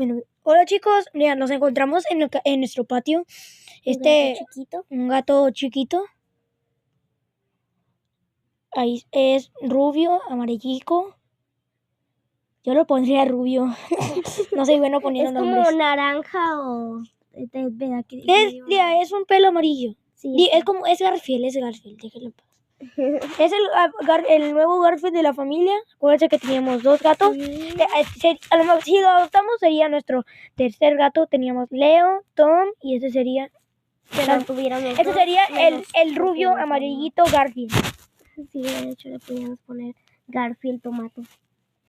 Bueno, hola chicos, mira, nos encontramos en nuestro patio. Un gato chiquito. Ahí es rubio, amarillico. Yo lo pondría rubio. No soy bueno poniendo nombres. Es como naranja o... Es un pelo amarillo. Sí, Es Garfield, déjenlo en paz. Es el nuevo Garfield de la familia. Acuérdense que teníamos 2 gatos. A lo mejor si lo adoptamos sería nuestro tercer gato. Teníamos Leo, Tom y ese sería... Ese sería el rubio amarillito Garfield. Sí, de hecho le podíamos poner Garfield Tomato.